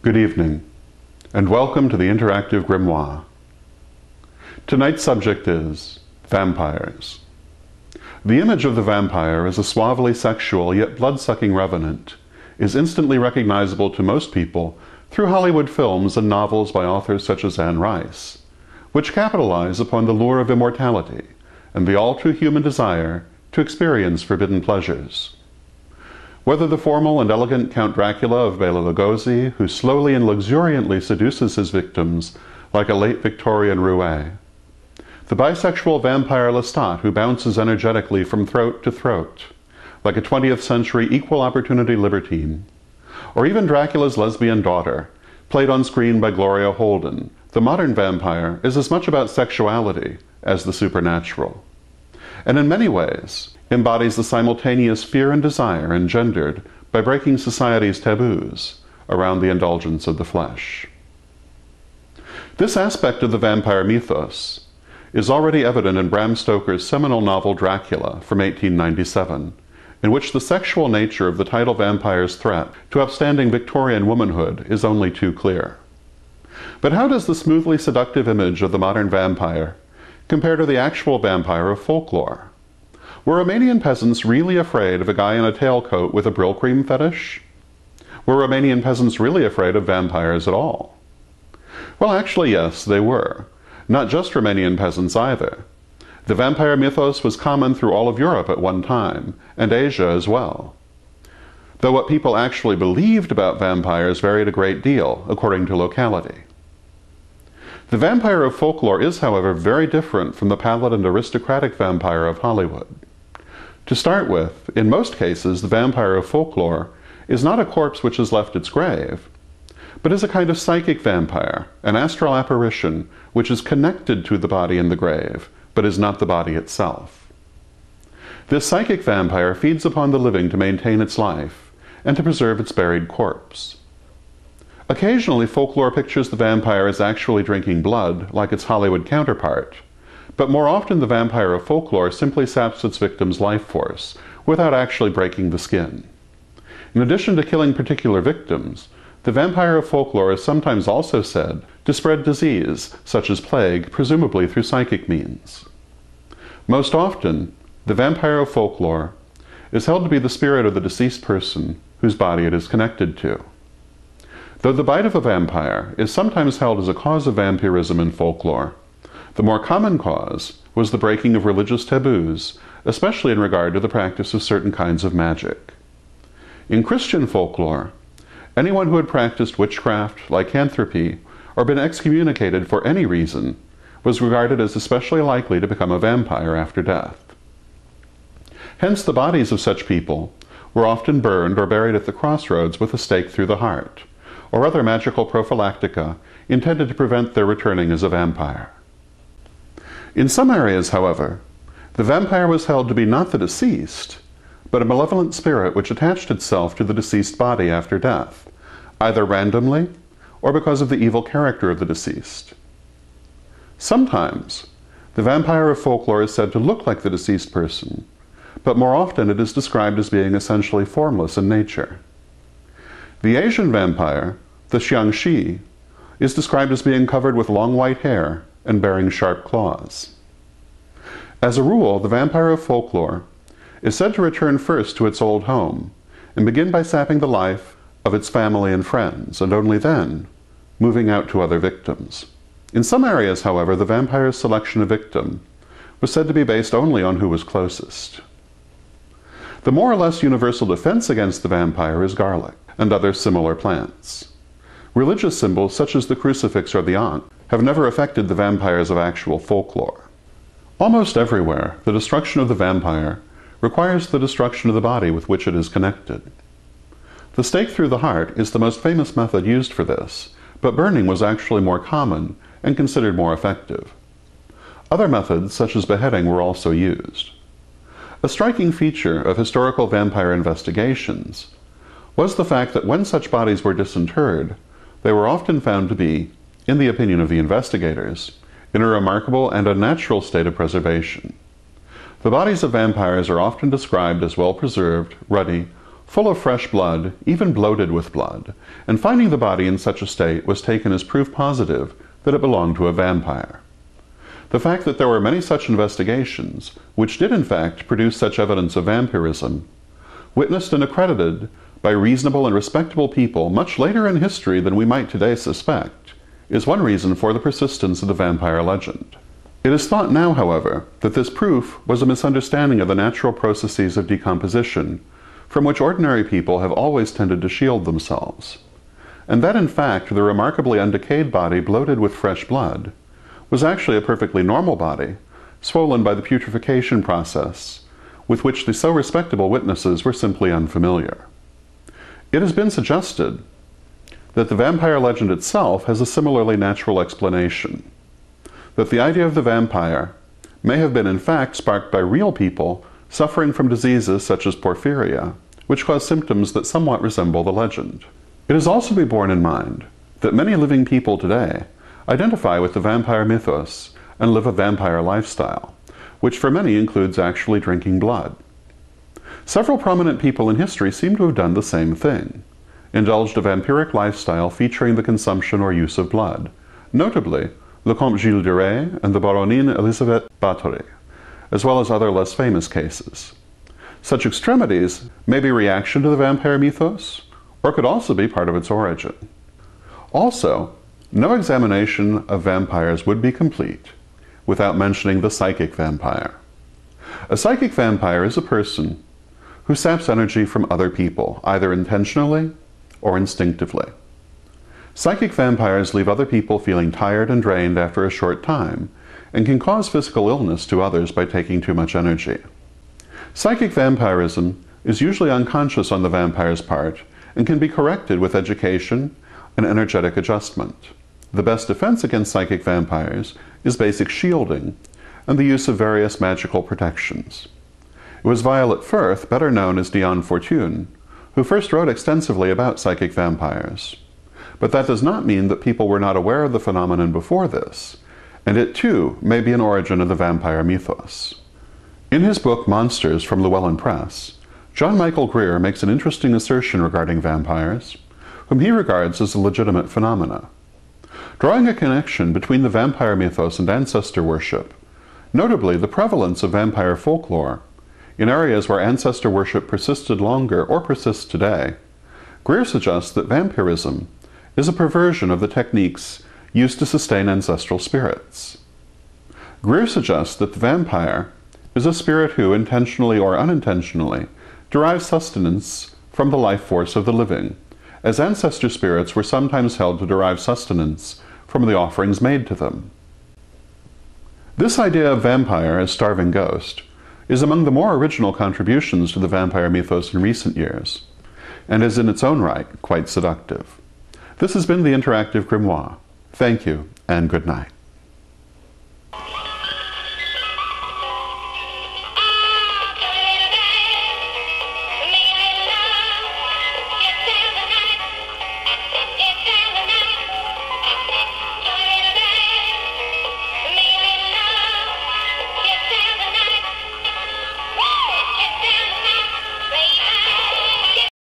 Good evening, and welcome to the interactive Grimoire. Tonight's subject is vampires. The image of the vampire as a suavely sexual yet blood-sucking revenant is instantly recognizable to most people through Hollywood films and novels by authors such as Anne Rice, which capitalize upon the lure of immortality and the all-too-human desire to experience forbidden pleasures. Whether the formal and elegant Count Dracula of Bela Lugosi, who slowly and luxuriantly seduces his victims like a late Victorian roue, the bisexual vampire Lestat who bounces energetically from throat to throat, like a 20th century equal opportunity libertine, or even Dracula's lesbian daughter, played on screen by Gloria Holden, the modern vampire is as much about sexuality as the supernatural, and in many ways embodies the simultaneous fear and desire engendered by breaking society's taboos around the indulgence of the flesh. This aspect of the vampire mythos is already evident in Bram Stoker's seminal novel Dracula from 1897, in which the sexual nature of the title vampire's threat to upstanding Victorian womanhood is only too clear. But how does the smoothly seductive image of the modern vampire compare to the actual vampire of folklore? Were Romanian peasants really afraid of a guy in a tailcoat with a Brill-Cream fetish? Were Romanian peasants really afraid of vampires at all? Well, actually, yes, they were. Not just Romanian peasants either. The vampire mythos was common through all of Europe at one time, and Asia as well. Though what people actually believed about vampires varied a great deal, according to locality. The vampire of folklore is, however, very different from the pallid and aristocratic vampire of Hollywood. To start with, in most cases, the vampire of folklore is not a corpse which has left its grave, but is a kind of psychic vampire, an astral apparition which is connected to the body in the grave, but is not the body itself. This psychic vampire feeds upon the living to maintain its life and to preserve its buried corpse. Occasionally, folklore pictures the vampire as actually drinking blood, like its Hollywood counterpart, but more often the vampire of folklore simply saps its victim's life force without actually breaking the skin. In addition to killing particular victims, the vampire of folklore is sometimes also said to spread disease, such as plague, presumably through psychic means. Most often, the vampire of folklore is held to be the spirit of the deceased person whose body it is connected to. Though the bite of a vampire is sometimes held as a cause of vampirism in folklore, the more common cause was the breaking of religious taboos, especially in regard to the practice of certain kinds of magic. In Christian folklore, anyone who had practiced witchcraft, lycanthropy, or been excommunicated for any reason was regarded as especially likely to become a vampire after death. Hence, the bodies of such people were often burned or buried at the crossroads with a stake through the heart, or other magical prophylactica intended to prevent their returning as a vampire. In some areas, however, the vampire was held to be not the deceased, but a malevolent spirit which attached itself to the deceased body after death, either randomly or because of the evil character of the deceased. Sometimes, the vampire of folklore is said to look like the deceased person, but more often it is described as being essentially formless in nature. The Asian vampire, the Xiangxi, is described as being covered with long white hair and bearing sharp claws. As a rule, the vampire of folklore is said to return first to its old home and begin by sapping the life of its family and friends, and only then moving out to other victims. In some areas, however, the vampire's selection of victim was said to be based only on who was closest. The more or less universal defense against the vampire is garlic and other similar plants. Religious symbols such as the crucifix or the ankh have never affected the vampires of actual folklore. Almost everywhere, the destruction of the vampire requires the destruction of the body with which it is connected. The stake through the heart is the most famous method used for this, but burning was actually more common and considered more effective. Other methods, such as beheading, were also used. A striking feature of historical vampire investigations was the fact that when such bodies were disinterred, they were often found to be, in the opinion of the investigators, in a remarkable and unnatural state of preservation. The bodies of vampires are often described as well-preserved, ruddy, full of fresh blood, even bloated with blood, and finding the body in such a state was taken as proof positive that it belonged to a vampire. The fact that there were many such investigations, which did in fact produce such evidence of vampirism, witnessed and accredited by reasonable and respectable people much later in history than we might today suspect, is one reason for the persistence of the vampire legend. It is thought now, however, that this proof was a misunderstanding of the natural processes of decomposition, from which ordinary people have always tended to shield themselves, and that in fact the remarkably undecayed body bloated with fresh blood was actually a perfectly normal body, swollen by the putrefaction process, with which the so respectable witnesses were simply unfamiliar. It has been suggested that the vampire legend itself has a similarly natural explanation, that the idea of the vampire may have been in fact sparked by real people suffering from diseases such as porphyria, which cause symptoms that somewhat resemble the legend. It is also to be borne in mind that many living people today identify with the vampire mythos and live a vampire lifestyle, which for many includes actually drinking blood. Several prominent people in history seem to have done the same thing, indulged a vampiric lifestyle featuring the consumption or use of blood, notably the Comte Gilles de Rais and the Baronne Elisabeth Bathory, as well as other less famous cases. Such extremities may be reaction to the vampire mythos, or could also be part of its origin. Also, no examination of vampires would be complete without mentioning the psychic vampire. A psychic vampire is a person who saps energy from other people, either intentionally or instinctively. Psychic vampires leave other people feeling tired and drained after a short time, and can cause physical illness to others by taking too much energy. Psychic vampirism is usually unconscious on the vampire's part and can be corrected with education and energetic adjustment. The best defense against psychic vampires is basic shielding and the use of various magical protections. It was Violet Firth, better known as Diane Fortune, who first wrote extensively about psychic vampires. But that does not mean that people were not aware of the phenomenon before this, and it too may be an origin of the vampire mythos. In his book Monsters from Llewellyn Press, John Michael Greer makes an interesting assertion regarding vampires, whom he regards as a legitimate phenomena. Drawing a connection between the vampire mythos and ancestor worship, notably the prevalence of vampire folklore, in areas where ancestor worship persisted longer or persists today, Greer suggests that vampirism is a perversion of the techniques used to sustain ancestral spirits. Greer suggests that the vampire is a spirit who, intentionally or unintentionally, derives sustenance from the life force of the living, as ancestor spirits were sometimes held to derive sustenance from the offerings made to them. This idea of vampire as starving ghost is among the more original contributions to the vampire mythos in recent years, and is in its own right quite seductive. This has been the Interactive Grimoire. Thank you, and good night.